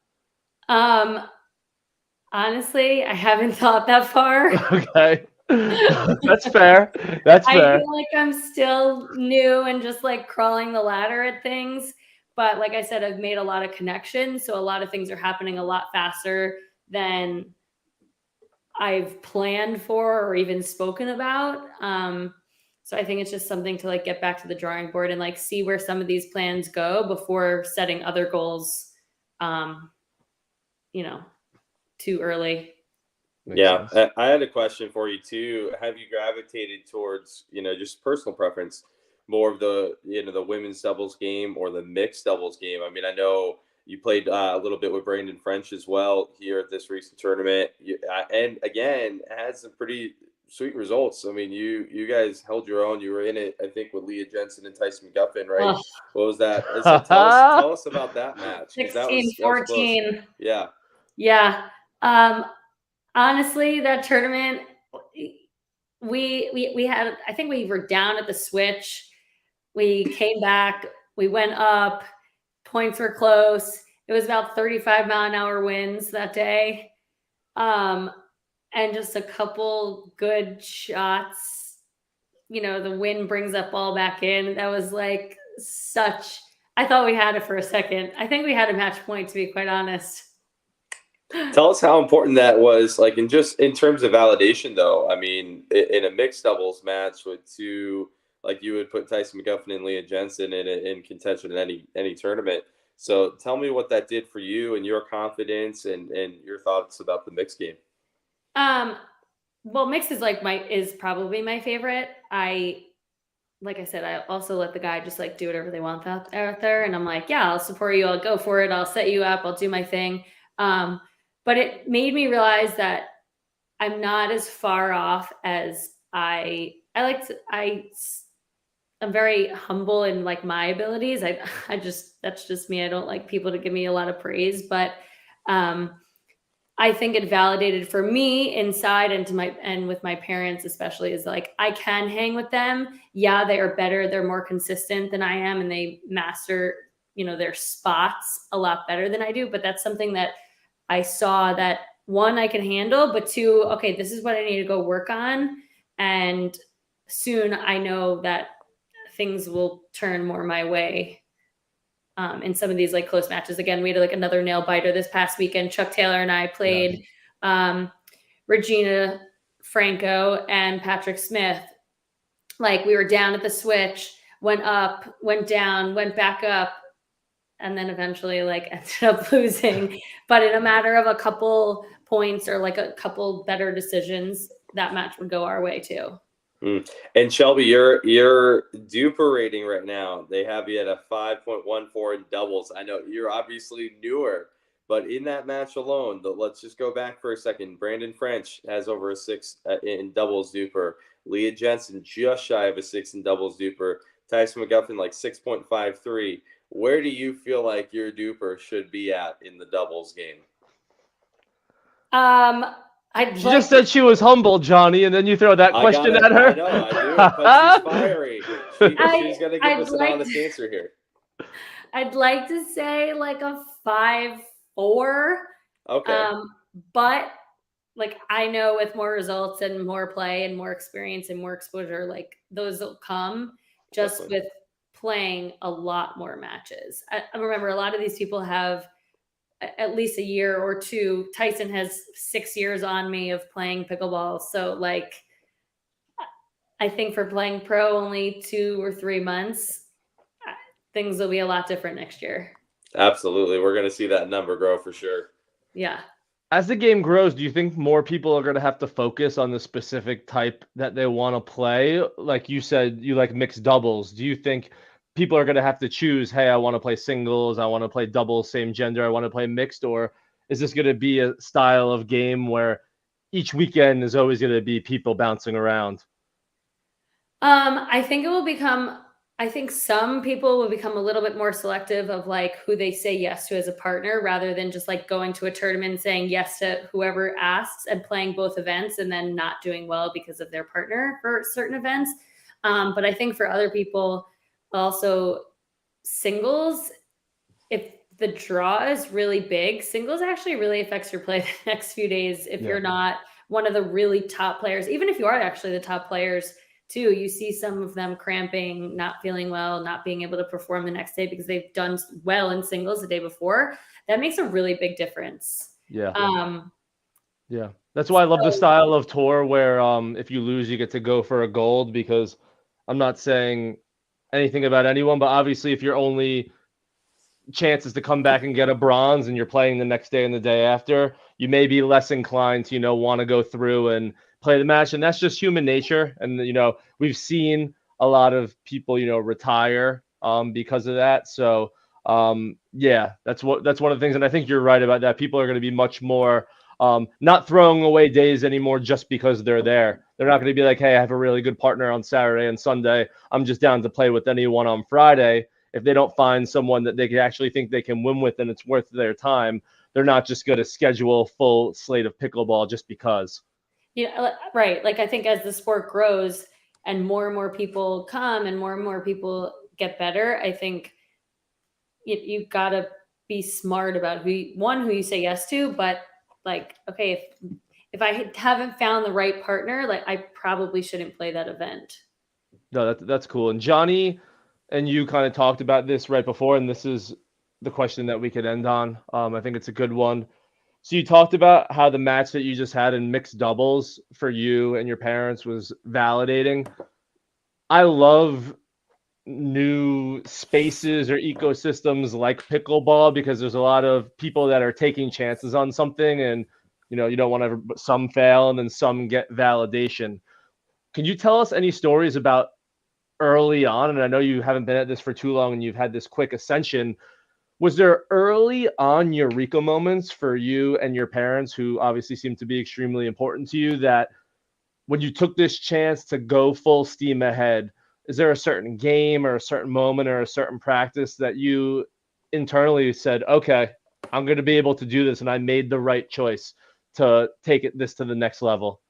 Honestly, I haven't thought that far. Okay. That's fair. That's fair. I feel like I'm still new and just like crawling the ladder at things. But like I said, I've made a lot of connections. So a lot of things are happening a lot faster than I've planned for or even spoken about. So I think it's just something to like get back to the drawing board and like see where some of these plans go before setting other goals, too early. Makes sense. I had a question for you too. Have you gravitated towards, just personal preference, more of the, the women's doubles game or the mixed doubles game? I mean, I know you played a little bit with Brandon French as well here at this recent tournament, and again had some pretty sweet results. I mean, you guys held your own. You were in it, I think, with Leah Jensen and Tyson McGuffin, right? Oh. What was that? So tell us about that match. 16, that was 14. Yeah. Yeah. Honestly, that tournament, we had, I think we were down at the switch. We came back, we went up, points were close. It was about 35-mile-an-hour winds that day. And just a couple good shots. The wind brings that ball back in. That was like I thought we had it for a second. I think we had a match point, to be quite honest. Tell us how important that was, like in terms of validation, though. I mean, in a mixed doubles match with two, like you would put Tyson McGuffin and Leah Jensen in contention in any tournament. So tell me what that did for you and your confidence and your thoughts about the mixed game. Well, mixed is probably my favorite. Like I said, I also let the guy just like do whatever they want out there, and I'm like, yeah, I'll support you. I'll go for it. I'll set you up. I'll do my thing. But it made me realize that I'm not as far off as I'm very humble in like my abilities. That's just me. I don't like people to give me a lot of praise, but I think it validated for me inside and with my parents, especially, is like, I can hang with them. Yeah, they are better. They're more consistent than I am, and they master, their spots a lot better than I do. But that's something that I saw that, one, I can handle, but two, okay, this is what I need to go work on. And soon I know that things will turn more my way in some of these like close matches. Again, we had like another nail biter this past weekend. Chuck Taylor and I played Regina Franco and Patrick Smith. Like, we were down at the switch, went up, went down, went back up, and then eventually like ended up losing. But in a matter of a couple points or like a couple better decisions, that match would go our way too. And Shelby, your duper rating right now, they have you at a 5.14 in doubles. I know you're obviously newer, but in that match alone, let's just go back for a second. Brandon French has over a 6 in doubles duper. Leah Jensen just shy of a 6 in doubles duper. Tyson McGuffin like 6.53. Where do you feel like your duper should be at in the doubles game? She just said she was humble, Johnny, and then you throw that question at her. I know, I do, but she's fiery. She's going to give us an honest answer here. I'd like to say like a 5.4. Okay. But like, I know with more results and more play and more experience and more exposure, like those will come just Definitely. With playing a lot more matches. I remember a lot of these people have at least a year or two. Tyson has 6 years on me of playing pickleball. So like, I think for playing pro only 2 or 3 months, things will be a lot different next year. Absolutely. We're going to see that number grow for sure. Yeah. As the game grows, do you think more people are going to have to focus on the specific type that they want to play? Like you said, you like mixed doubles. Do you think people are going to have to choose, hey, I want to play singles, I want to play doubles, same gender, I want to play mixed? Or is this going to be a style of game where each weekend is always going to be people bouncing around? I think it will become, I think some people will become a little bit more selective of like who they say yes to as a partner rather than just like going to a tournament and saying yes to whoever asks and playing both events and then not doing well because of their partner for certain events. But I think for other people, also singles, if the draw is really big, singles actually really affects your play the next few days. If you're not one of the really top players, even if you are actually the top players too, you see some of them cramping, not feeling well, not being able to perform the next day because they've done well in singles the day before. That makes a really big difference. Yeah. Yeah. That's why I love the style of tour where if you lose, you get to go for a gold, because I'm not saying anything about anyone, but obviously if your only chance is to come back and get a bronze and you're playing the next day and the day after, you may be less inclined to, want to go through and play the match. And that's just human nature. And, we've seen a lot of people, retire because of that. So, yeah, that's one of the things. And I think you're right about that. People are going to be much more not throwing away days anymore just because they're there. They're not going to be like, hey, I have a really good partner on Saturday and Sunday, I'm just down to play with anyone on Friday. If they don't find someone that they can actually think they can win with and it's worth their time, they're not just going to schedule a full slate of pickleball just because. Yeah, right. Like I think as the sport grows and more people come and more people get better, I think you got to be smart about who you say yes to, but like, okay, if I haven't found the right partner, like I probably shouldn't play that event. No, that's cool. And Johnny and you kind of talked about this right before, and this is the question that we could end on. I think it's a good one. So you talked about how the match that you just had in mixed doubles for you and your parents was validating. I love new spaces or ecosystems like pickleball because there's a lot of people that are taking chances on something, and you don't want to, some fail and then some get validation. Can you tell us any stories about early on? And I know you haven't been at this for too long and you've had this quick ascension. Was there early on eureka moments for you and your parents, who obviously seem to be extremely important to you, that when you took this chance to go full steam ahead, is there a certain game or a certain moment or a certain practice that you internally said, okay, I'm going to be able to do this and I made the right choice to take this to the next level?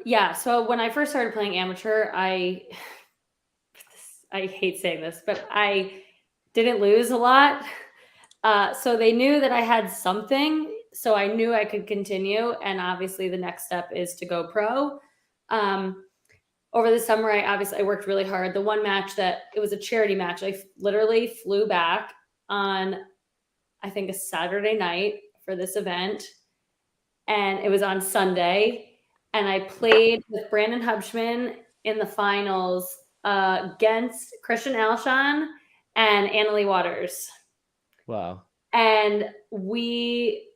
Yeah. So when I first started playing amateur, I hate saying this, but I didn't lose a lot. So they knew that I had something, so I knew I could continue. And obviously the next step is to go pro. Over the summer, I worked really hard. The one match it was a charity match. I literally flew back on, I think, a Saturday night for this event. And it was on Sunday. And I played with Brandon Hubschman in the finals against Christian Alshon and Annalie Waters. Wow. And we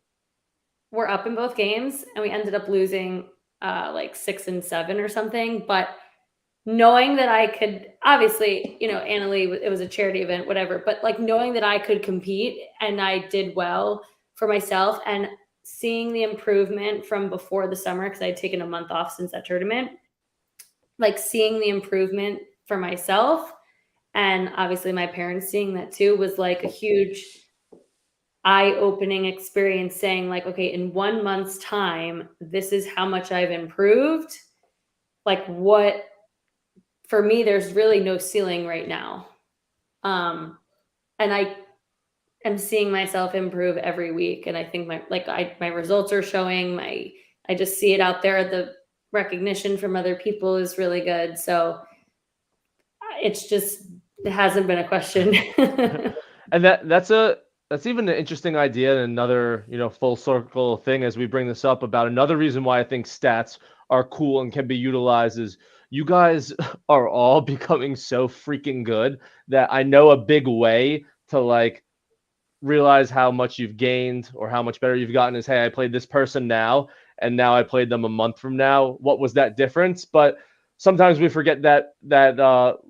were up in both games and we ended up losing like 6-7 or something. But knowing that I could, obviously, Annalie, it was a charity event, whatever, but like knowing that I could compete and I did well for myself, and seeing the improvement from before the summer, because I'd taken a month off since that tournament, like seeing the improvement for myself and obviously my parents seeing that too was like a huge eye-opening experience, saying like, okay, in 1 month's time, this is how much I've improved. Like what, for me, there's really no ceiling right now. And I am seeing myself improve every week. And I think my results are showing. I just see it out there. The recognition from other people is really good. So it hasn't been a question. And that's even an interesting idea, and another, full circle thing as we bring this up about another reason why I think stats are cool and can be utilized is you guys are all becoming so freaking good that I know a big way to like realize how much you've gained or how much better you've gotten is, hey, I played this person now, and now I played them a month from now. What was that difference? But sometimes we forget that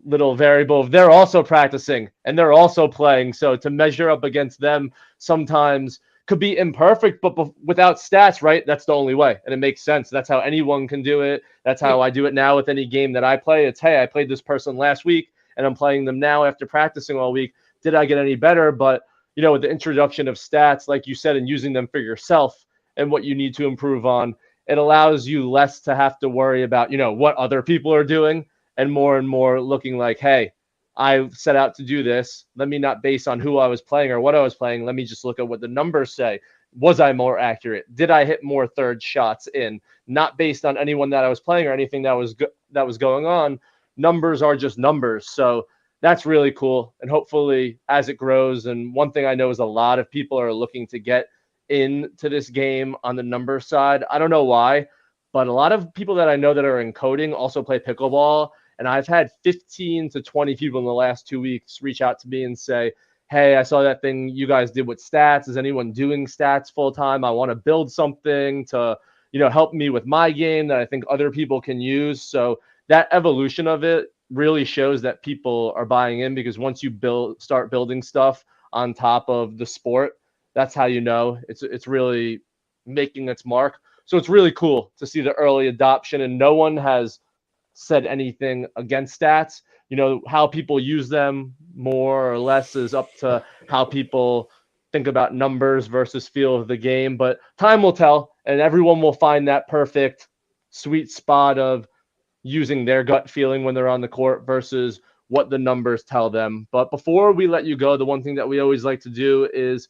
little variable of they're also practicing and they're also playing. So to measure up against them sometimes could be imperfect, but without stats, right? That's the only way. And it makes sense. That's how anyone can do it. That's how I do it now with any game that I play. It's, hey, I played this person last week and I'm playing them now after practicing all week. Did I get any better? But, with the introduction of stats, like you said, and using them for yourself and what you need to improve on, it allows you less to have to worry about, what other people are doing, and more looking like, hey, I set out to do this. Let me not base on who I was playing or what I was playing. Let me just look at what the numbers say. Was I more accurate? Did I hit more third shots in? Not based on anyone that I was playing or anything that was going on. Numbers are just numbers. So that's really cool. And hopefully as it grows, and one thing I know is a lot of people are looking to get into this game on the number side. I don't know why, but a lot of people that I know that are in coding also play pickleball. And I've had 15 to 20 people in the last 2 weeks reach out to me and say, hey, I saw that thing you guys did with stats. Is anyone doing stats full time? I want to build something to, help me with my game that I think other people can use. So that evolution of it really shows that people are buying in, because once you start building stuff on top of the sport, that's how it's really making its mark. So it's really cool to see the early adoption, and no one has said anything against stats. How people use them more or less is up to how people think about numbers versus feel of the game. But time will tell, and everyone will find that perfect sweet spot of using their gut feeling when they're on the court versus what the numbers tell them. But before we let you go, the one thing that we always like to do is,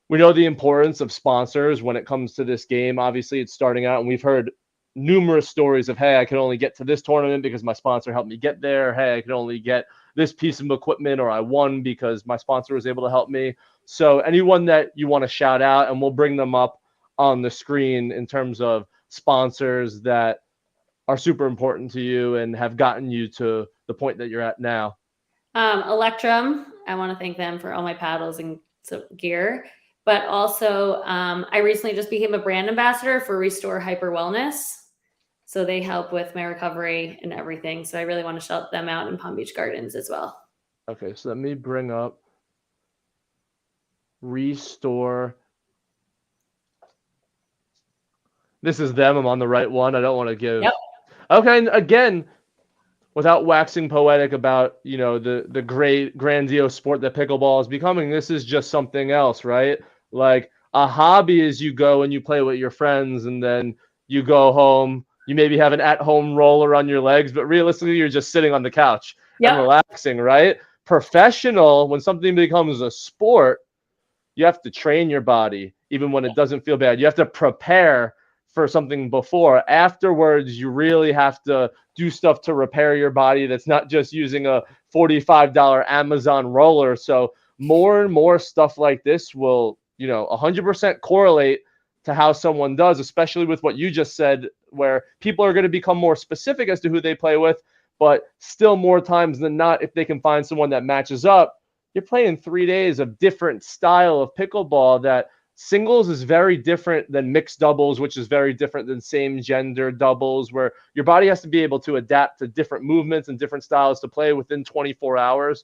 we know the importance of sponsors when it comes to this game. Obviously, it's starting out, and we've heard numerous stories of, hey, I could only get to this tournament because my sponsor helped me get there. Hey, I could only get this piece of equipment, or I won because my sponsor was able to help me. So anyone that you want to shout out, and we'll bring them up on the screen in terms of sponsors that are super important to you and have gotten you to the point that you're at now. Electrum, I want to thank them for all my paddles and gear. But also, I recently just became a brand ambassador for Restore Hyper Wellness. So they help with my recovery and everything. So I really want to shout them out in Palm Beach Gardens as well. Okay, so let me bring up Restore. This is them. I'm on the right one. I don't want to give. Yep. Okay, and again, without waxing poetic about, the great grandiose sport that pickleball is becoming, this is just something else, right? Like a hobby is you go and you play with your friends, and then you go home. You maybe have an at-home roller on your legs, but realistically, you're just sitting on the couch and relaxing, right? Professional, when something becomes a sport, you have to train your body, even when it doesn't feel bad. You have to prepare for something before. Afterwards, you really have to do stuff to repair your body that's not just using a $45 Amazon roller. So more and more stuff like this will, 100% correlate to how someone does, especially with what you just said, where people are going to become more specific as to who they play with, but still more times than not, if they can find someone that matches up, you're playing 3 days of different style of pickleball. That singles is very different than mixed doubles, which is very different than same gender doubles, where your body has to be able to adapt to different movements and different styles to play within 24 hours.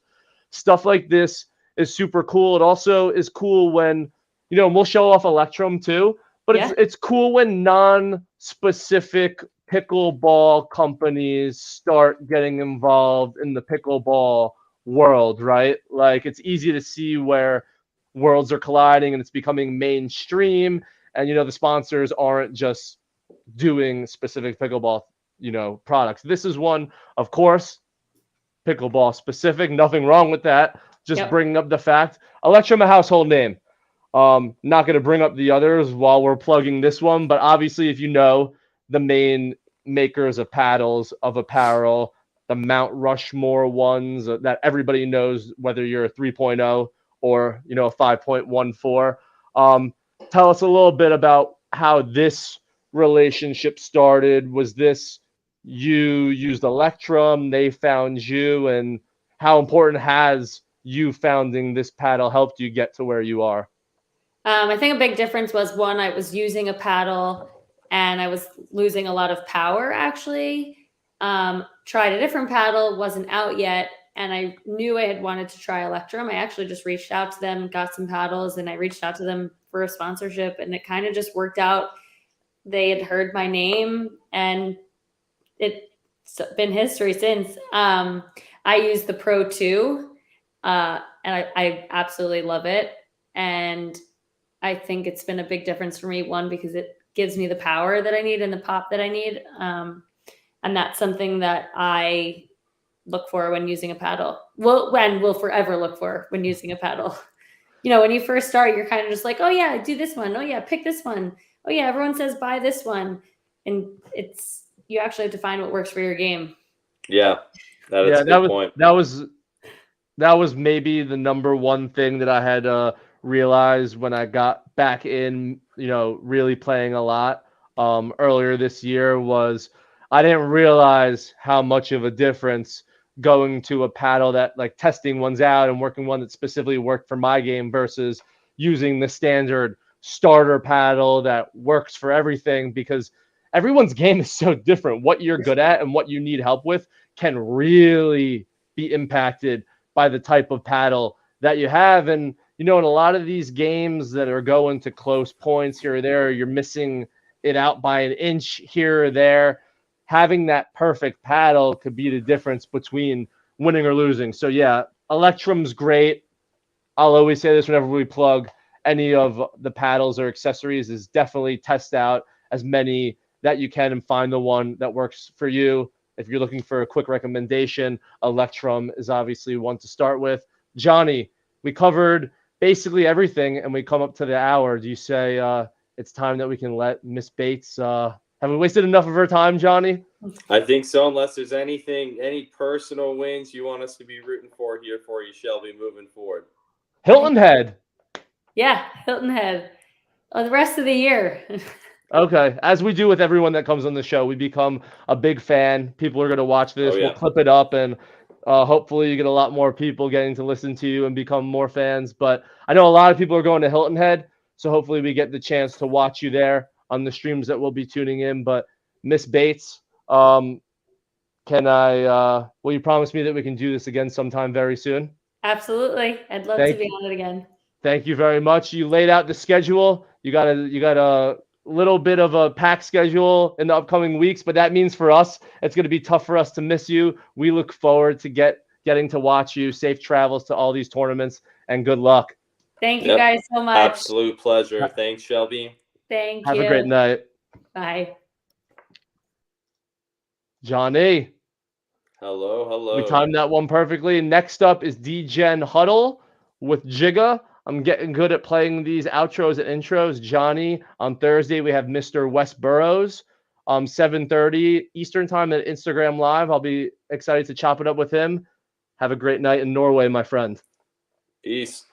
Stuff like this is super cool. It also is cool when, we'll show off Electrum too, but it's cool when non-specific pickleball companies start getting involved in the pickleball world, right? Like, it's easy to see where worlds are colliding and it's becoming mainstream, and the sponsors aren't just doing specific pickleball products. This is one, of course, pickleball specific, nothing wrong with that. Just bringing up the fact. Electrum, a household name. Not going to bring up the others while we're plugging this one, but obviously, if you know the main makers of paddles, of apparel, the Mount Rushmore ones that everybody knows, whether you're a 3.0 or a 5.14. Tell us a little bit about how this relationship started. Was this you used Electrum, they found you, and how important has you founding this paddle helped you get to where you are? I think a big difference was, one, I was using a paddle and I was losing a lot of power actually. Tried a different paddle, wasn't out yet. And I knew I had wanted to try Electrum. I actually just reached out to them, got some paddles, and I reached out to them for a sponsorship, and it kind of just worked out. They had heard my name, and it's been history since. I use the Pro 2, and I absolutely love it. And I think it's been a big difference for me, one, because it gives me the power that I need and the pop that I need. And that's something that I look for when using a paddle. Well, when will forever look for when using a paddle. When you first start, you're kind of just like, oh yeah, do this one. Oh yeah, pick this one. Oh yeah, everyone says buy this one. And you actually have to find what works for your game. Yeah, that's a good point. That was maybe the number one thing that I had realized when I got back in, really playing a lot earlier this year, was I didn't realize how much of a difference going to a paddle that, like, testing ones out and working one that specifically worked for my game versus using the standard starter paddle that works for everything, because everyone's game is so different. What you're good at and what you need help with can really be impacted by the type of paddle that you have. And, in a lot of these games that are going to close points here or there, you're missing it out by an inch here or there. Having that perfect paddle could be the difference between winning or losing. So yeah, Electrum's great. I'll always say this whenever we plug any of the paddles or accessories, is definitely test out as many that you can and find the one that works for you. If you're looking for a quick recommendation, Electrum is obviously one to start with. Johnny, we covered basically everything and we come up to the hour. Do you say it's time that we can let Miss Bates have we wasted enough of her time, Johnny? I think so, unless there's any personal wins you want us to be rooting for here for you, Shelby, moving forward. Hilton Head. Yeah, Hilton Head. The rest of the year. Okay. As we do with everyone that comes on the show, we become a big fan. People are going to watch this. Oh, yeah. We'll clip it up, and hopefully you get a lot more people getting to listen to you and become more fans. But I know a lot of people are going to Hilton Head, so hopefully we get the chance to watch you there on the streams that we'll be tuning in. But Miss Bates, will you promise me that we can do this again sometime very soon? Absolutely. I'd love to be on it again. Thank you very much. You laid out the schedule. You got a little bit of a packed schedule in the upcoming weeks, but that means for us, it's going to be tough for us to miss you. We look forward to getting to watch you. Safe travels to all these tournaments, and good luck. Thank you guys so much. Absolute pleasure. Thanks, Shelby. Thank you. Have a great night. Bye. Johnny. Hello. We timed that one perfectly. Next up is D-Gen Huddle with Jigga. I'm getting good at playing these outros and intros. Johnny, on Thursday, we have Mr. Wes Burrows, 7:30 Eastern time at Instagram Live. I'll be excited to chop it up with him. Have a great night in Norway, my friend. Peace.